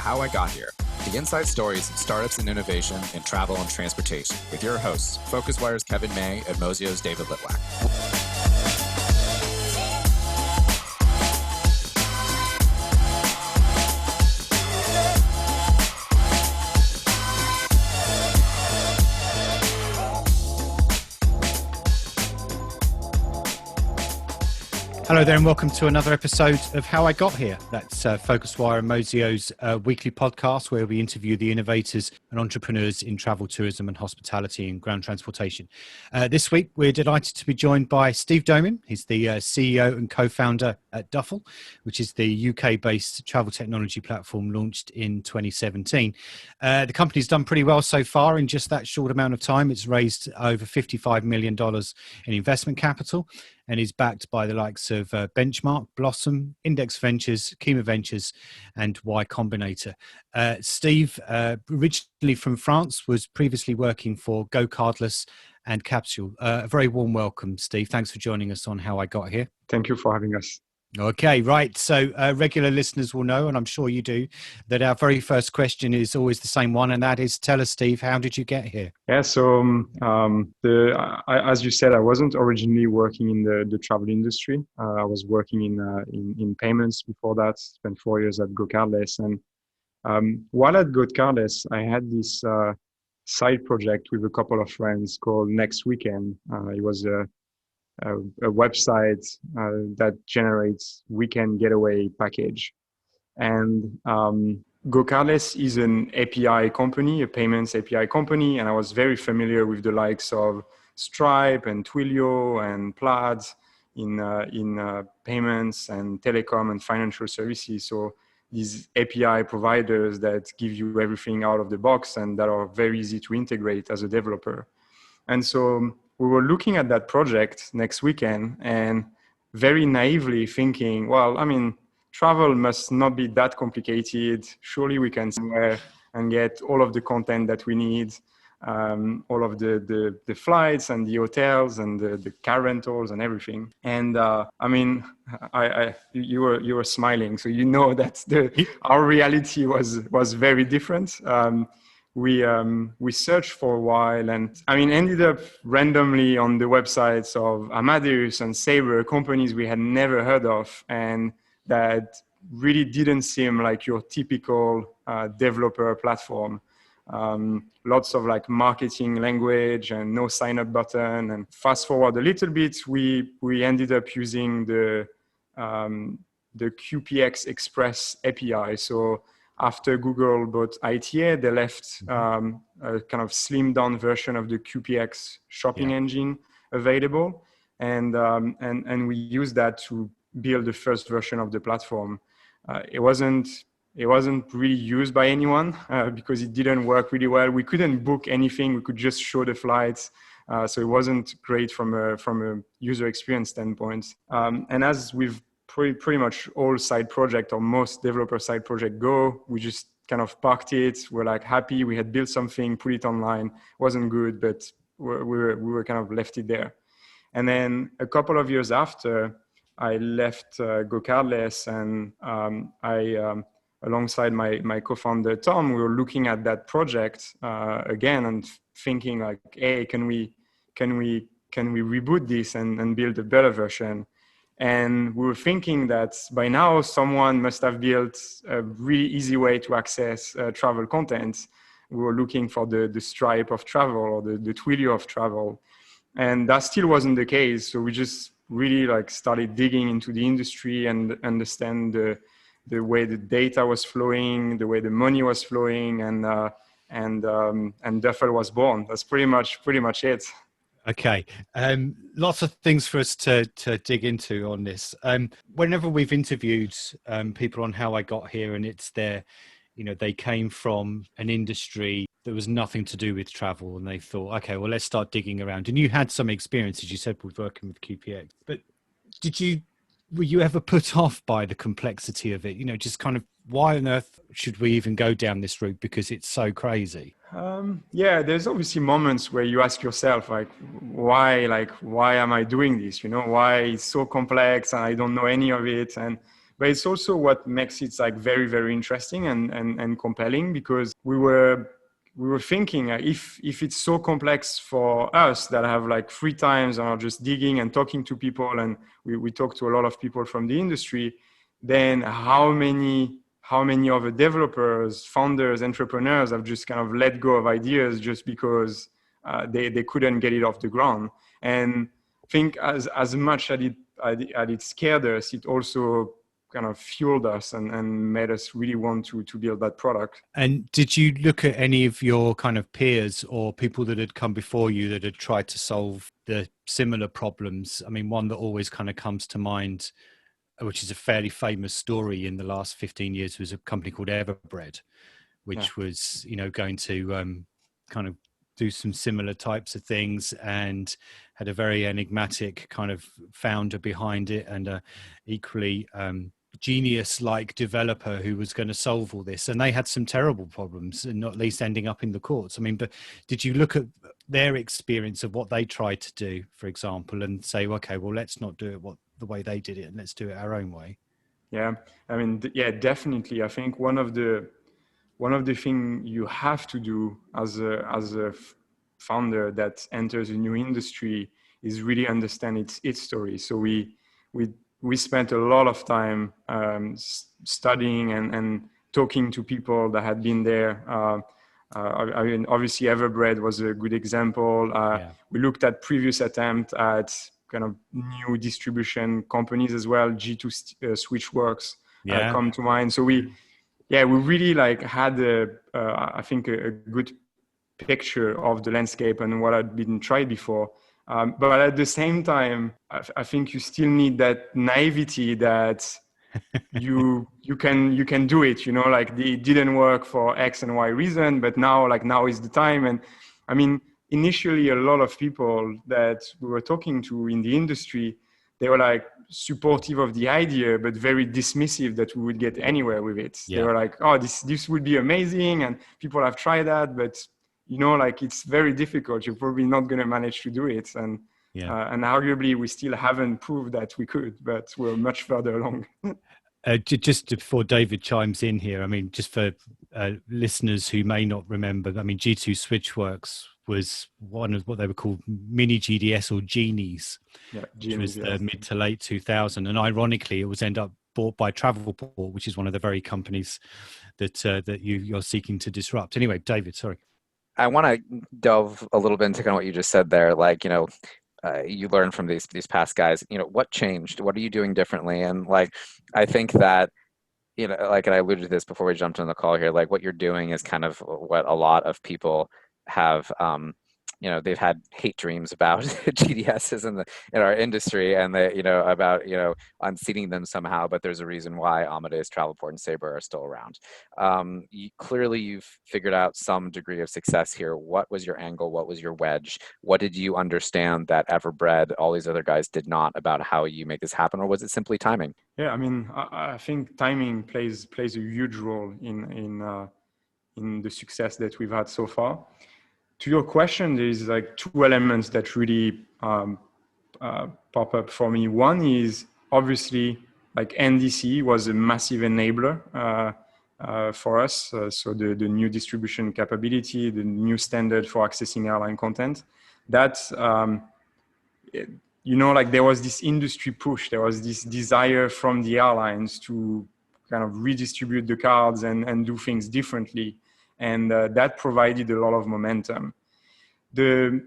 How I Got Here, the inside stories of startups and innovation in travel and transportation, with your hosts, PhocusWire's Kevin May and Mozio's David Litwak. Hello there and welcome to another episode of How I Got Here. That's PhocusWire and Mozio's weekly podcast where we interview the innovators and entrepreneurs in travel, tourism and hospitality and ground transportation. This week, we're delighted to be joined by Steve Domin. He's the CEO and co-founder at Duffel, which is the UK-based travel technology platform launched in 2017. The company's done pretty well so far in just that short amount of time. It's raised over $55 million in investment capital and is backed by the likes of Benchmark, Blossom, Index Ventures, kmay Ventures, and Y Combinator. Steve, originally from France, was previously working for Go Cardless and Capsule. A very warm welcome, Steve. Thanks for joining us on How I Got Here. Thank you for having us. Okay, right. So regular listeners will know, and I'm sure you do, that our very first question is always the same one, and that is, tell us, Steve, how did you get here? Yeah, so as you said, I wasn't originally working in the travel industry. I was working in payments before that. Spent 4 years at Go Cardless, and while at Go Cardless, I had this side project with a couple of friends called Next Weekend. It was a website that generates weekend getaway package. And Go Cardless is an API company, a payments API company, and I was very familiar with the likes of Stripe and Twilio and Plaid in payments and telecom and financial services. So these API providers that give you everything out of the box and that are very easy to integrate as a developer. And so we were looking at that project Next Weekend and very naively thinking, well, I mean, travel must not be that complicated. Surely we can somewhere and get all of the content that we need, all of the flights and the hotels and the car rentals and everything. And I mean, you were smiling, so you know that our reality was very different. We searched for a while and ended up randomly on the websites of Amadeus and Sabre, companies we had never heard of and that really didn't seem like your typical developer platform. Lots of like marketing language and no sign up button. And fast forward a little bit, we ended up using the QPX Express API. So after Google bought ITA, they left a kind of slimmed down version of the QPX shopping engine available. And we used that to build the first version of the platform. It wasn't really used by anyone because it didn't work really well. We couldn't book anything. We could just show the flights. So it wasn't great from a user experience standpoint. And as we've pretty much all side project or most developer side project go, we just kind of parked it. We're like happy we had built something, put it online. Wasn't good, but we were kind of left it there. And then a couple of years after, I left Go Cardless, and I alongside my co-founder Tom, we were looking at that project again and thinking like, hey, can we reboot this and build a better version? And we were thinking that by now someone must have built a really easy way to access travel content. We were looking for the Stripe of travel or the Twilio of travel. And that still wasn't the case. So we just really like started digging into the industry and understand the way the data was flowing, the way the money was flowing, and Duffel was born. That's pretty much it. Okay. Lots of things for us to dig into on this. Whenever we've interviewed people on How I Got Here, and it's their, they came from an industry that was nothing to do with travel, and they thought, okay, well, let's start digging around. And you had some experience, as you said, with working with QPX. But were you ever put off by the complexity of it? Just kind of, why on earth should we even go down this route because it's so crazy? Yeah, there's obviously moments where you ask yourself, why am I doing this? Why it's so complex and I don't know any of it. But it's also what makes it like very, very interesting and compelling, because we were thinking, if it's so complex for us that have like free times and are just digging and talking to people, and we talk to a lot of people from the industry, then how many other developers, founders, entrepreneurs have just kind of let go of ideas just because they couldn't get it off the ground. And I think as much as it scared us, it also kind of fueled us and made us really want to build that product. And did you look at any of your kind of peers or people that had come before you that had tried to solve the similar problems? I mean, one that always kind of comes to mind, which is a fairly famous story in the last 15 years, was a company called Everbread, which was, going to kind of do some similar types of things, and had a very enigmatic kind of founder behind it, and a equally genius-like developer who was going to solve all this. And they had some terrible problems, and not least ending up in the courts. I mean, but did you look at their experience of what they tried to do, for example, and say, okay, well, let's not do it the way they did it, and let's do it our own way? Yeah, I mean, definitely. I think one of the things you have to do as a founder that enters a new industry is really understand its story. So we spent a lot of time studying and talking to people that had been there. I mean, obviously, Everbread was a good example. We looked at previous attempts at kind of new distribution companies as well. G2 Switchworks come to mind. So we really like had I think a good picture of the landscape and what had been tried before. But at the same time, I think you still need that naivety that you can do it. Like it didn't work for X and Y reason, but now is the time. And I mean, initially, a lot of people that we were talking to in the industry, they were like supportive of the idea, but very dismissive that we would get anywhere with it. They were like, "Oh, this would be amazing," and people have tried that, but like it's very difficult. You're probably not going to manage to do it. And arguably, we still haven't proved that we could, but we're much further along. Just before David chimes in here, I mean, just for listeners who may not remember, I mean, G2 Switchworks was one of what they were called mini GDS or Genies, which was the mid to late 2000. And ironically, it was ended up bought by Travelport, which is one of the very companies that you're seeking to disrupt. Anyway, David, sorry. I want to delve a little bit into kind of what you just said there. Like, you learn from these past guys, what changed? What are you doing differently? And like, I think that, like, and I alluded to this before we jumped on the call here, like what you're doing is kind of what a lot of people have, they've had hate dreams about GDSs in our industry, and they, about, unseating them somehow, but there's a reason why Amadeus, Travelport, and Sabre are still around. Clearly you've figured out some degree of success here. What was your angle? What was your wedge? What did you understand that Everbread, all these other guys did not, about how you make this happen? Or was it simply timing? Yeah, I mean, I think timing plays a huge role in the success that we've had so far. To your question, there's like two elements that really pop up for me. One is obviously like NDC was a massive enabler for us. So the new distribution capability, the new standard for accessing airline content, that's, like there was this industry push, there was this desire from the airlines to kind of redistribute the cards and do things differently. And that provided a lot of momentum. The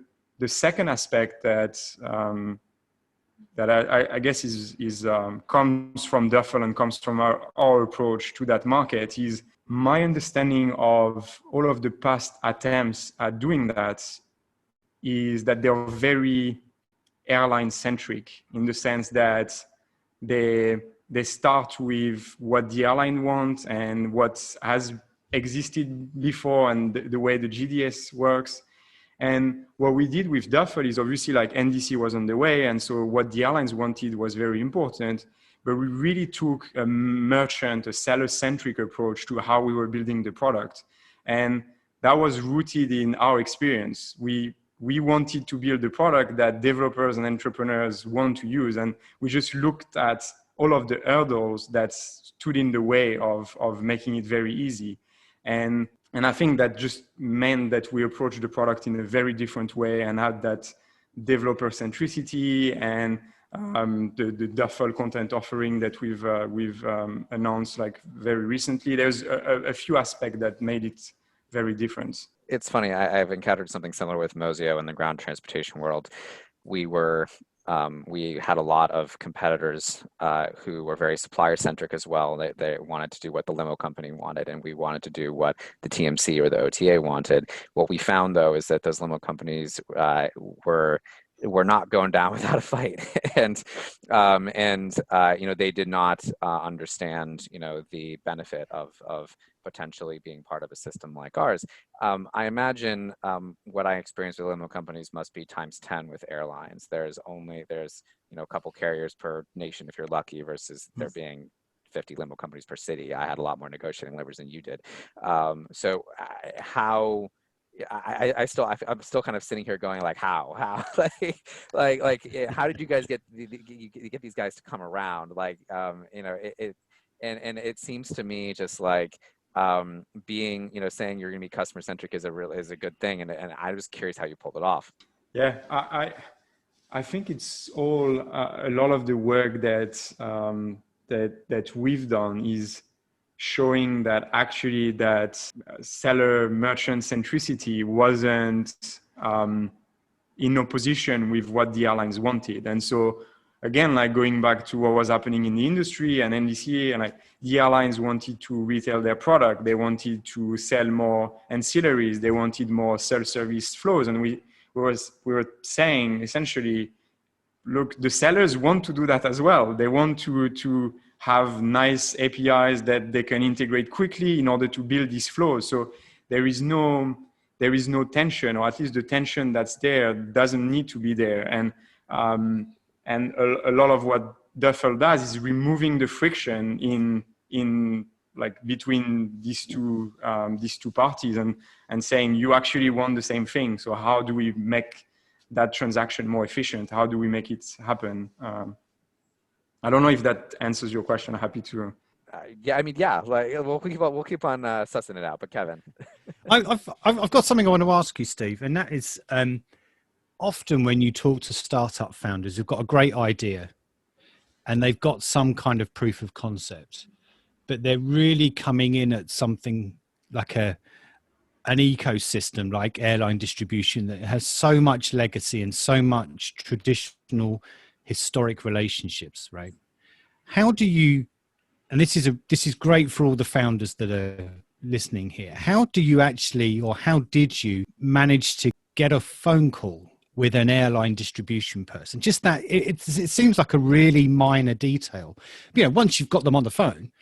second aspect that I guess is comes from Duffel and comes from our approach to that market is my understanding of all of the past attempts at doing that is that they're very airline centric, in the sense that they start with what the airline wants and what has existed before and the way the GDS works. And what we did with Duffel is obviously like NDC was on the way, and so what the airlines wanted was very important, but we really took a merchant, a seller-centric approach to how we were building the product. And that was rooted in our experience. We wanted to build a product that developers and entrepreneurs want to use, and we just looked at all of the hurdles that stood in the way of making it very easy. And I think that just meant that we approached the product in a very different way and had that developer centricity and the Duffel content offering that we've announced like very recently. There's a few aspects that made it very different. It's funny. I've encountered something similar with Mozio in the ground transportation world. We had a lot of competitors who were very supplier centric as well. They wanted to do what the limo company wanted, and we wanted to do what the TMC or the OTA wanted. What we found though is that those limo companies were not going down without a fight, and they did not understand the benefit of potentially being part of a system like ours. I imagine what I experienced with limo companies must be times 10 with airlines. There's a couple carriers per nation if you're lucky, versus there being 50 limo companies per city. I had a lot more negotiating levers than you did. I'm still kind of sitting here going like, how like how did you guys get these guys to come around? And it seems to me just like being, saying you're going to be customer centric is a good thing. And I was curious how you pulled it off. Yeah, I think it's all a lot of the work that we've done is showing that actually that seller merchant centricity wasn't in opposition with what the airlines wanted. And so again, like going back to what was happening in the industry and NDC, and like the airlines wanted to retail their product, they wanted to sell more ancillaries, they wanted more self-service flows, and we were saying essentially, look, the sellers want to do that as well. They want to have nice APIs that they can integrate quickly in order to build these flows. So there is no tension, or at least the tension that's there doesn't need to be there. And a lot of what Duffel does is removing the friction in like between these two parties and saying you actually want the same thing. So how do we make that transaction more efficient? How do we make it happen? I don't know if that answers your question. I'm happy to. Yeah. Like we'll keep on sussing it out. But Kevin, I've got something I want to ask you, Steve, and that is often when you talk to startup founders who've got a great idea and they've got some kind of proof of concept, but they're really coming in at something like an ecosystem like airline distribution that has so much legacy and so much traditional historic relationships, right? How do you, and this is great for all the founders that are listening here, how do you actually, or how did you manage to get a phone call with an airline distribution person? Just that it seems like a really minor detail. Once you've got them on the phone,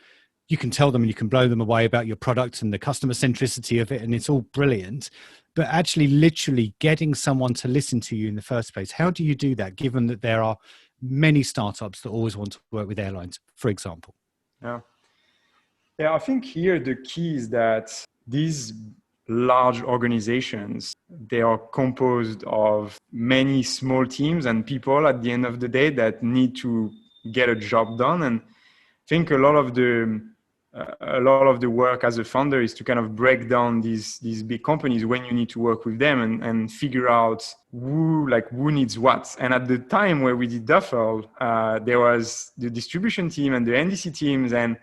you can tell them and you can blow them away about your product and the customer centricity of it, and it's all brilliant. But actually literally getting someone to listen to you in the first place, how do you do that, given that there are many startups that always want to work with airlines, for example? Yeah, I think here the key is that these large organizations, they are composed of many small teams and people at the end of the day that need to get a job done. And I think a lot of the work as a founder is to kind of break down these big companies when you need to work with them and figure out who needs what. And at the time where we did Duffel, there was the distribution team and the NDC teams, and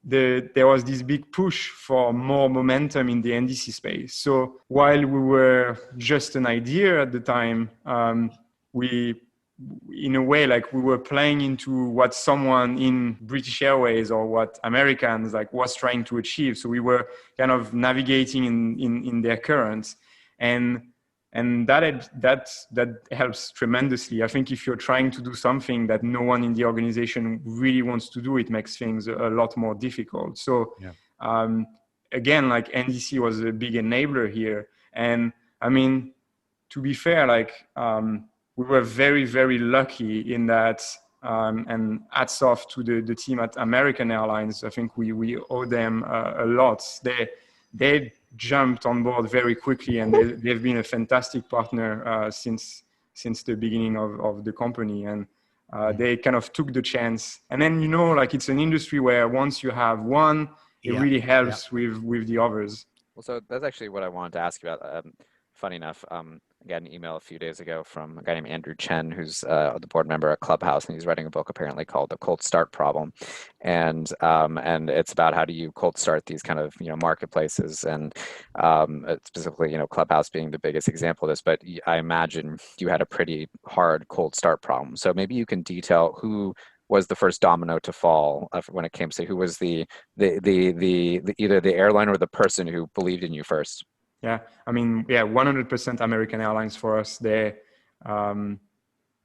there was this big push for more momentum in the NDC space. So while we were just an idea at the time, we, in a way, like we were playing into what someone in British Airways or what Americans was trying to achieve. So we were kind of navigating in their currents, and that helps tremendously. I think if you're trying to do something that no one in the organization really wants to do, it makes things a lot more difficult. So again, like NDC was a big enabler here. And I mean, to be fair, we were very, very lucky in that, and hats off to the team at American Airlines. I think we owe them a lot. They jumped on board very quickly, and they've been a fantastic partner since the beginning of the company. And They kind of took the chance. And then, like it's an industry where once you have one, it really helps with the others. Well, so that's actually what I wanted to ask you about. Funny enough, I got an email a few days ago from a guy named Andrew Chen, who's the board member at Clubhouse, and he's writing a book apparently called The Cold Start Problem, and it's about how do you cold start these kind of marketplaces, and specifically Clubhouse being the biggest example of this. But I imagine you had a pretty hard cold start problem. So maybe you can detail who was the first domino to fall when it came to who was the either the airline or the person who believed in you first. Yeah, I mean, 100% American Airlines for us.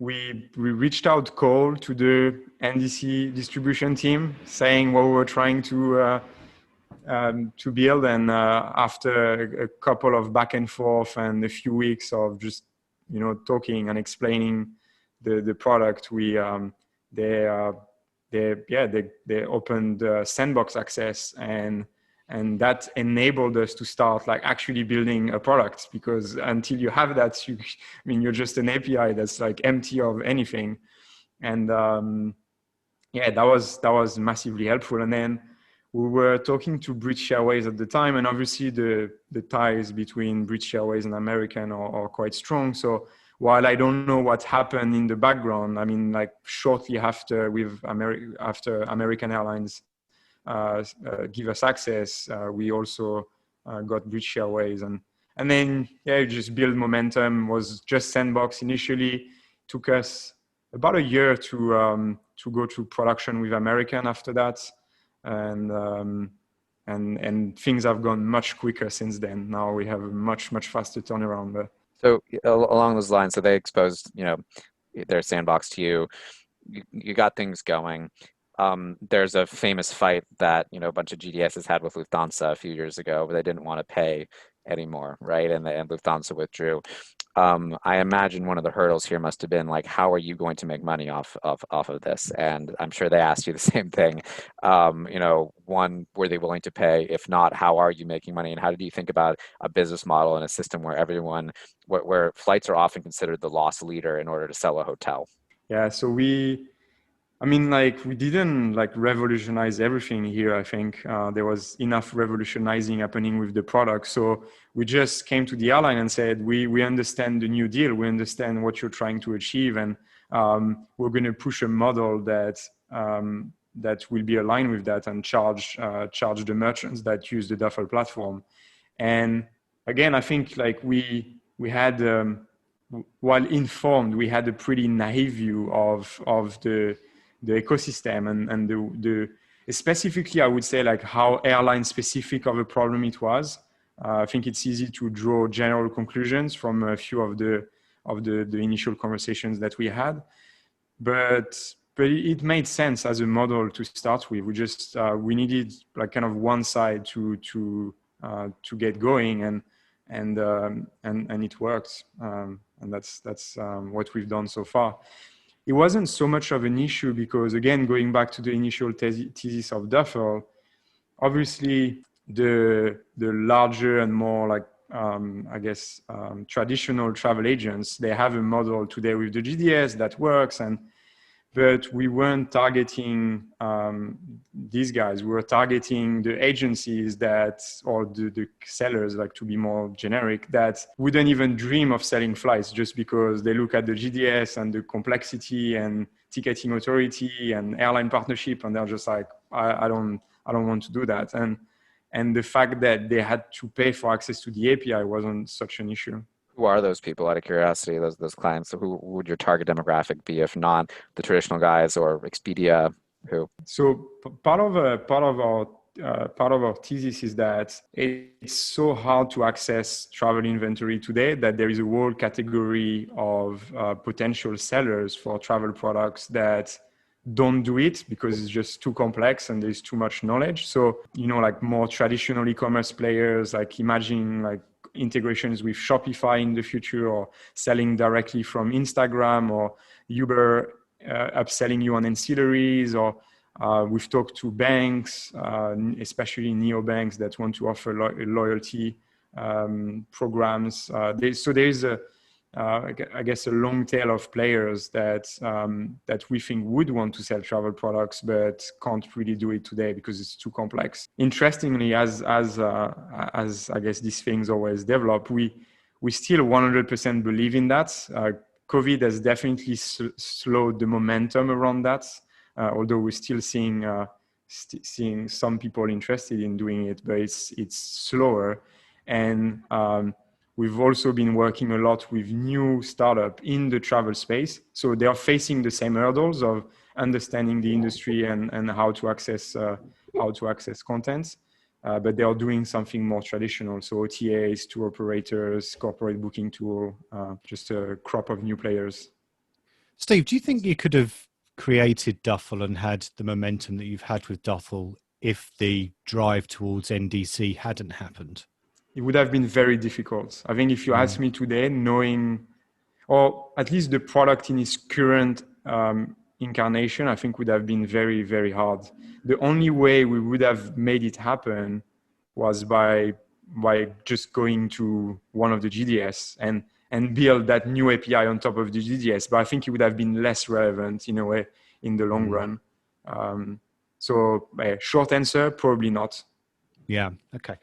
We reached out cold to the NDC distribution team, saying what we were trying to build, and after a couple of back and forth and a few weeks of just talking and explaining the product, they opened sandbox access, and that enabled us to start like actually building a product, because until you have that, you're just an API that's like empty of anything. And that was massively helpful. And then we were talking to British Airways at the time, and obviously the ties between British Airways and American are quite strong. So while I don't know what happened in the background, I mean, like shortly after after American Airlines give us access, we also got British Airways, and then you just build momentum. Was just sandbox initially. Took us about a year to go to production with American after that, and things have gone much quicker since then. Now we have a much faster turnaround there. So along those lines, so they exposed their sandbox to you. You got things going. There's a famous fight that a bunch of GDSs had with Lufthansa a few years ago, but they didn't want to pay anymore, right? And Lufthansa withdrew. I imagine one of the hurdles here must have been like, how are you going to make money off of this? And I'm sure they asked you the same thing. One, were they willing to pay? If not, how are you making money? And how did you think about a business model and a system where where flights are often considered the loss leader in order to sell a hotel? Yeah, so we didn't revolutionize everything here. I think there was enough revolutionizing happening with the product. So we just came to the airline and said, we understand the new deal. We understand what you're trying to achieve. And we're going to push a model that will be aligned with that and charge the merchants that use the Duffel platform. And again, I think we had, while informed, we had a pretty naive view of the ecosystem and the specifically, I would say, like how airline specific of a problem it was. I think it's easy to draw general conclusions from a few of the initial conversations that we had, but it made sense as a model to start with. We just we needed like kind of one side to get going, and it worked, and that's what we've done so far. It wasn't so much of an issue because, again, going back to the initial thesis of Duffel, obviously the larger and more traditional travel agents, they have a model today with the GDS that works, but we weren't targeting these guys. We were targeting the agencies or the sellers, like to be more generic, that wouldn't even dream of selling flights just because they look at the GDS and the complexity and ticketing authority and airline partnership, and they're just like, I don't want to do that. And the fact that they had to pay for access to the API wasn't such an issue. Who are those people, out of curiosity, those clients? So who would your target demographic be, if not the traditional guys or Expedia? Who? So part of our thesis is that it's so hard to access travel inventory today that there is a whole category of potential sellers for travel products that don't do it because it's just too complex and there's too much knowledge. So, like more traditional e-commerce players, like imagine like integrations with Shopify in the future, or selling directly from Instagram, or Uber upselling you on ancillaries, or we've talked to banks, especially neobanks that want to offer loyalty programs. I guess a long tail of players that we think would want to sell travel products but can't really do it today because it's too complex. Interestingly, as I guess these things always develop, we still 100% believe in that. COVID has definitely slowed the momentum around that, although we're still seeing some people interested in doing it, but it's slower. And we've also been working a lot with new startups in the travel space. So they are facing the same hurdles of understanding the industry and how to access content. But they are doing something more traditional. So OTAs, tour operators, corporate booking tool, just a crop of new players. Steve, do you think you could have created Duffel and had the momentum that you've had with Duffel if the drive towards NDC hadn't happened? It would have been very difficult. I think if you ask me today, knowing, or at least the product in its current incarnation, I think would have been very, very hard. The only way we would have made it happen was by just going to one of the GDS and build that new API on top of the GDS. But I think it would have been less relevant in a way in the long run. So short answer, probably not. Yeah. Okay.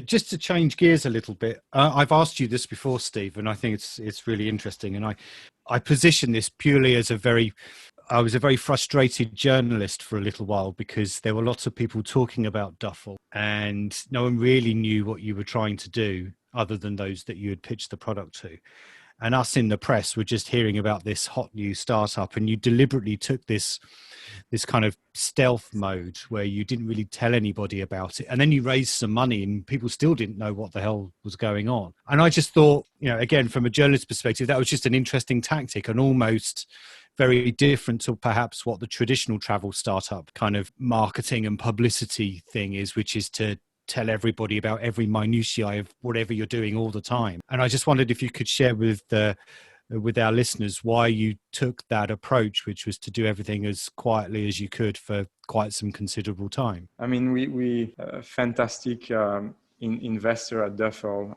Just to change gears a little bit, I've asked you this before, Steve, and I think it's really interesting. And I position this purely as I was a very frustrated journalist for a little while because there were lots of people talking about Duffel and no one really knew what you were trying to do other than those that you had pitched the product to. And us in the press were just hearing about this hot new startup, and you deliberately took this kind of stealth mode where you didn't really tell anybody about it. And then you raised some money and people still didn't know what the hell was going on. And I just thought, again, from a journalist perspective, that was just an interesting tactic and almost very different to perhaps what the traditional travel startup kind of marketing and publicity thing is, which is to tell everybody about every minutiae of whatever you're doing all the time. And I just wondered if you could share with our listeners why you took that approach, which was to do everything as quietly as you could for quite some considerable time. I mean, we fantastic investor at Duffel,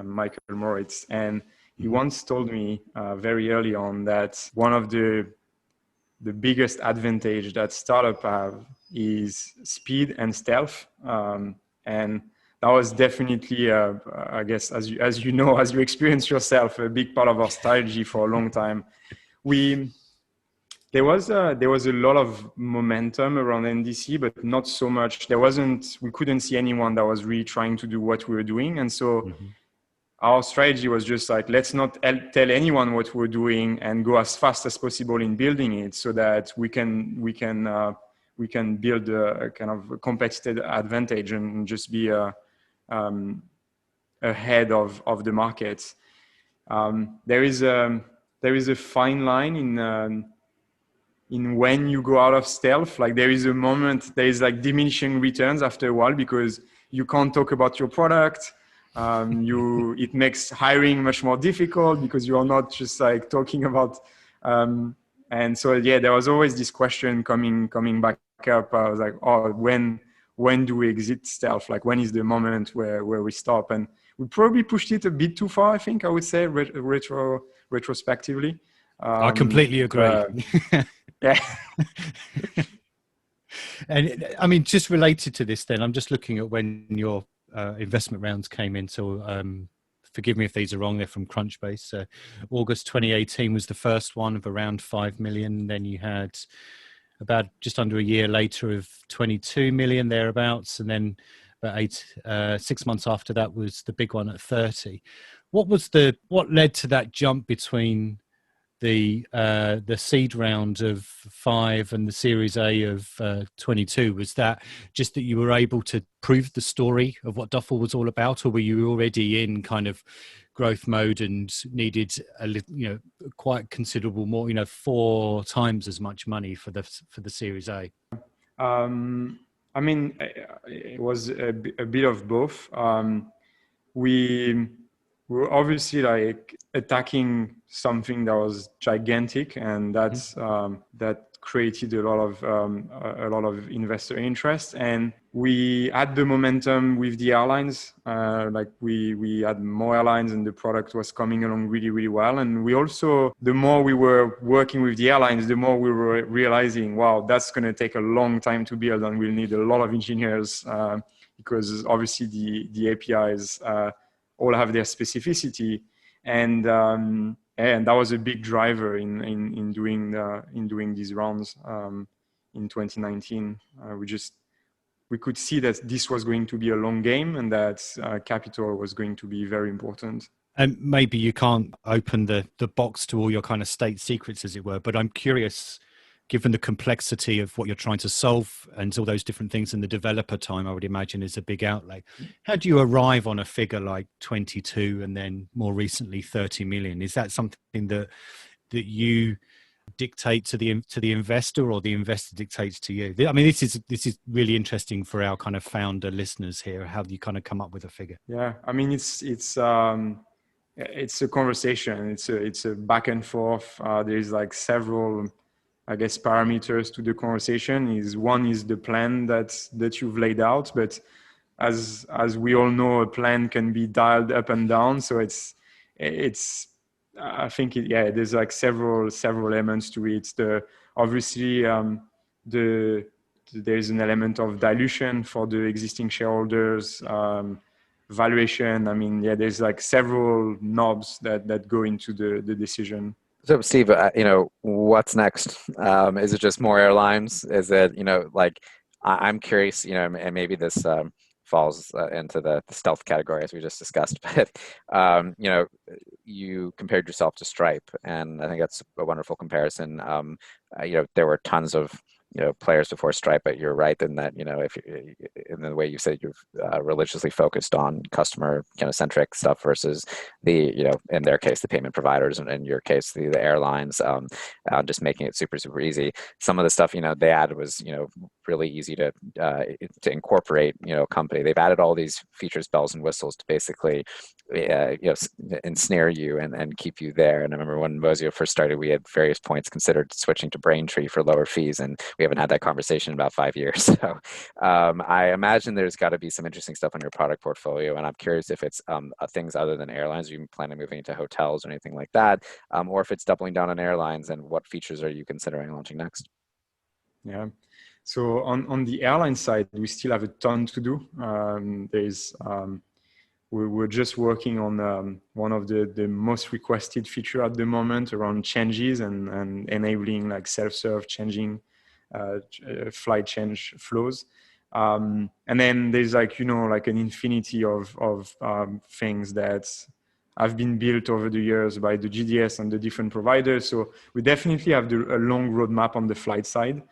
Michael Moritz, and he once told me very early on that one of the biggest advantage that startup have is speed and stealth. And that was definitely, I guess, as you experience yourself, a big part of our strategy for a long time. There was a lot of momentum around NDC, but not so much. We couldn't see anyone that was really trying to do what we were doing. And so our strategy was just like, let's not tell anyone what we're doing and go as fast as possible in building it so that we can build a kind of competitive advantage and just be ahead of the market. There is a fine line in when you go out of stealth. Like there is like diminishing returns after a while because you can't talk about your product. It makes hiring much more difficult because you are not just like talking about. And so there was always this question coming back up. I was like, oh, when do we exit stealth? Like when is the moment where we stop? And we probably pushed it a bit too far, I think I would say retrospectively. I completely agree. Yeah. And I mean, just related to this then, I'm just looking at when your investment rounds came in. So forgive me if these are wrong, they're from Crunchbase. August 2018 was the first one of around 5 million. Then you had about just under a year later of 22 million thereabouts. And then about 6 months after that was the big one at 30. What led to that jump between the seed round of 5 and the Series A of 22? Was that just that you were able to prove the story of what Duffel was all about, or were you already in kind of growth mode and needed quite considerable more, 4 times as much money for the Series A? I mean, it was a bit of both. We were obviously like attacking something that was gigantic, and that created a lot of investor interest, and we had the momentum with the airlines. Like we had more airlines, and the product was coming along really, really well. And we also, the more we were working with the airlines, the more we were realizing, wow, that's going to take a long time to build, and we'll need a lot of engineers because obviously the APIs all have their specificity, and that was a big driver in doing these rounds in 2019. We could see that this was going to be a long game, and that capital was going to be very important. And maybe you can't open the box to all your kind of state secrets, as it were, but I'm curious, given the complexity of what you're trying to solve and all those different things, and the developer time, I would imagine, is a big outlay. How do you arrive on a figure like 22 and then more recently 30 million? Is that something that you dictate to the investor, or the investor dictates to you? I mean, this is really interesting for our kind of founder listeners here. How do you kind of come up with a figure? Yeah, I mean, it's a conversation. It's a back and forth. There's like several, I guess, parameters to the conversation. One is the plan that you've laid out, but as we all know, a plan can be dialed up and down. So it's I think there's like several elements to it. Obviously there's an element of dilution for the existing shareholders, valuation. I mean, there's like several knobs that go into the decision. So Steve, what's next? Is it just more airlines? Is it, like, I'm curious, and maybe this falls into the stealth category as we just discussed, but you compared yourself to Stripe, and I think that's a wonderful comparison. There were tons of players before Stripe, but you're right in that, if in the way you said you've religiously focused on customer kind of centric stuff versus the, in their case, the payment providers, and in your case, the airlines, just making it super, super easy. Some of the stuff, they added was, really easy to incorporate, company. They've added all these features, bells and whistles to basically, ensnare you and keep you there. And I remember when Mozio first started, we had various points considered switching to Braintree for lower fees, and we haven't had that conversation in about 5 years. So I imagine there's got to be some interesting stuff on your product portfolio, and I'm curious if it's things other than airlines. Are you planning on moving into hotels or anything like that, or if it's doubling down on airlines, and what features are you considering launching next? Yeah. So on the airline side, we still have a ton to do. We're just working on one of the most requested feature at the moment around changes and enabling like self-serve changing flight change flows. And then there's like an infinity of things that have been built over the years by the GDS and the different providers. So we definitely have a long roadmap on the flight side.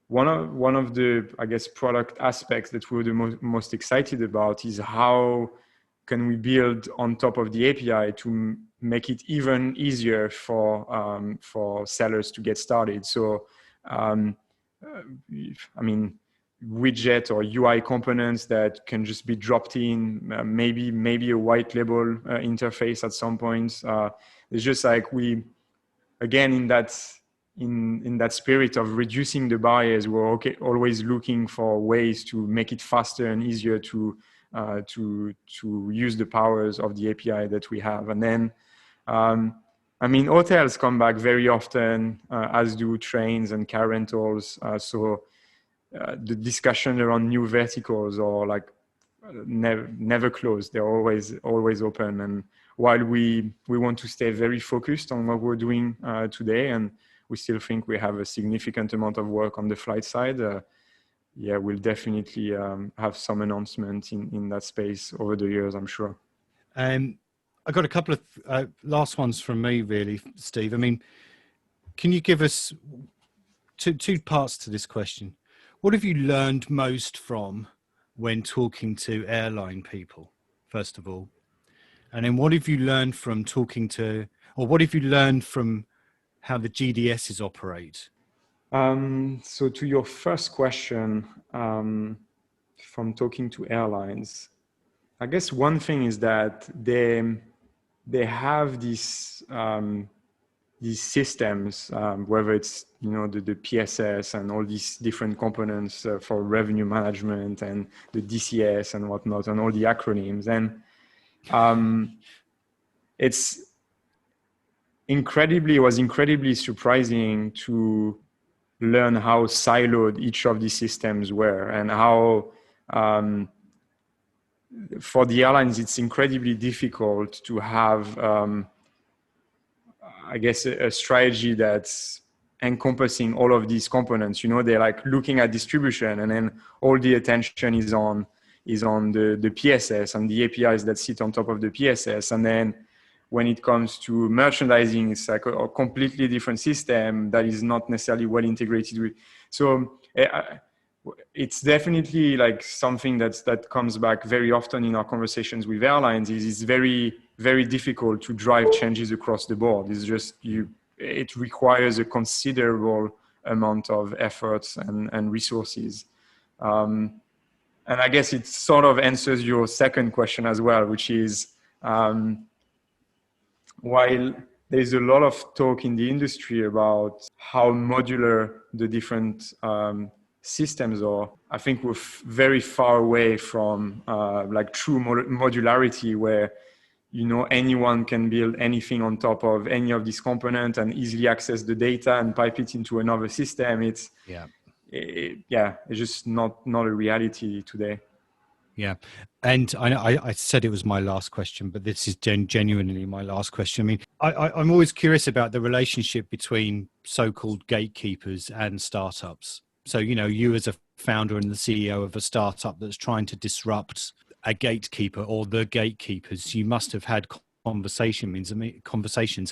One of the, I guess, product aspects that we're the most excited about is how can we build on top of the API to make it even easier for sellers to get started. So, widget or UI components that can just be dropped in, maybe a white label interface at some point. It's just like in that spirit of reducing the barriers, we're always looking for ways to make it faster and easier to use the powers of the API that we have. And then, hotels come back very often, as do trains and car rentals. The discussion around new verticals or like never close. They're always open. And while we want to stay very focused on what we're doing today, and we still think we have a significant amount of work on the flight side, we'll definitely have some announcements in that space over the years, I'm sure. I got a couple of last ones from me, really, Steve. I mean, can you give us two parts to this question? What have you learned most from when talking to airline people, first of all? And then what have you learned from what have you learned from how the GDSs operate? So to your first question, from talking to airlines, I guess one thing is that they have this these systems, whether it's the PSS and all these different components for revenue management and the DCS and whatnot and all the acronyms. And it was incredibly surprising to learn how siloed each of these systems were, and how for the airlines it's incredibly difficult to have I guess a strategy that's encompassing all of these components. They're like looking at distribution, and then all the attention is on the PSS and the APIs that sit on top of the PSS. And then when it comes to merchandising, it's like a completely different system that is not necessarily well integrated with. So it's definitely like something that comes back very often in our conversations with airlines. It's very, very difficult to drive changes across the board. It's just it requires a considerable amount of efforts and resources. And I guess it sort of answers your second question as well, which is while there's a lot of talk in the industry about how modular the different systems are, I think we're very far away from like true modularity, where anyone can build anything on top of any of these components and easily access the data and pipe it into another system. It's just not a reality today. Yeah. And I said it was my last question, but this is genuinely my last question. I mean, I'm always curious about the relationship between so-called gatekeepers and startups. So, you as a founder and the CEO of a startup that's trying to disrupt a gatekeeper or the gatekeepers, you must have had conversations. I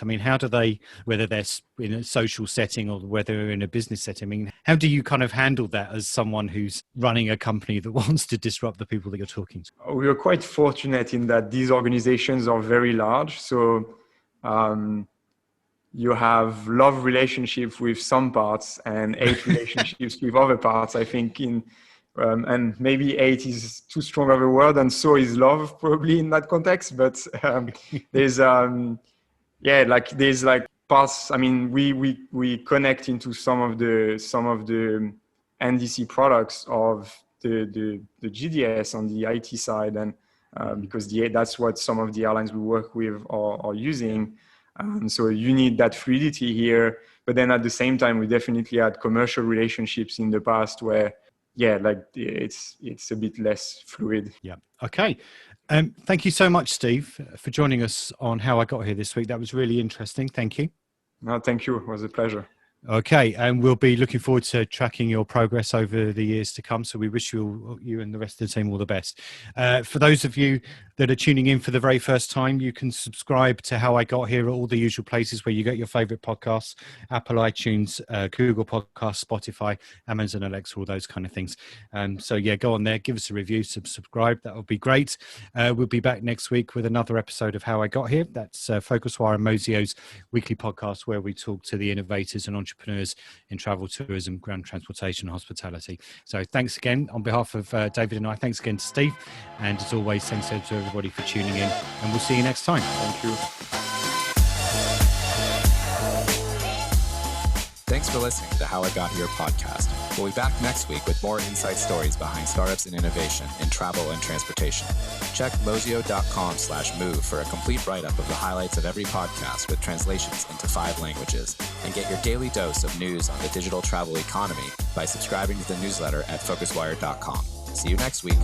mean, how do they, whether they're in a social setting or whether in a business setting, I mean, how do you kind of handle that as someone who's running a company that wants to disrupt the people that you're talking to? We are quite fortunate in that these organizations are very large. So you have love relationships with some parts and hate relationships with other parts. I think and maybe hate is too strong of a word, and so is love probably in that context. But there's there's parts. I mean, we connect into some of the NDC products of the GDS on the IT side, and because that's what some of the airlines we work with are using. So you need that fluidity here, but then at the same time, we definitely had commercial relationships in the past where it's a bit less fluid. Yeah. Okay. Thank you so much, Steve, for joining us on How I Got Here this week. That was really interesting. Thank you. No, thank you. It was a pleasure. Okay, and we'll be looking forward to tracking your progress over the years to come. So we wish you and the rest of the team all the best. For those of you that are tuning in for the very first time, you can subscribe to How I Got Here at all the usual places where you get your favorite podcasts: Apple, iTunes, Google Podcasts, Spotify, Amazon Alexa, all those kind of things. So yeah, go on there, give us a review, subscribe. That would be great. We'll be back next week with another episode of How I Got Here. That's PhocusWire and Mozio's weekly podcast where we talk to the innovators and entrepreneurs in travel, tourism, ground transportation, and hospitality. So thanks again on behalf of David and I. Thanks again to Steve. And as always, thanks to everybody for tuning in. And we'll see you next time. Thank you. Thanks for listening to How I Got Here podcast. We'll be back next week with more insight stories behind startups and innovation in travel and transportation. Check mozio.com/move for a complete write-up of the highlights of every podcast with translations into 5 languages. And get your daily dose of news on the digital travel economy by subscribing to the newsletter at PhocusWire.com. See you next week.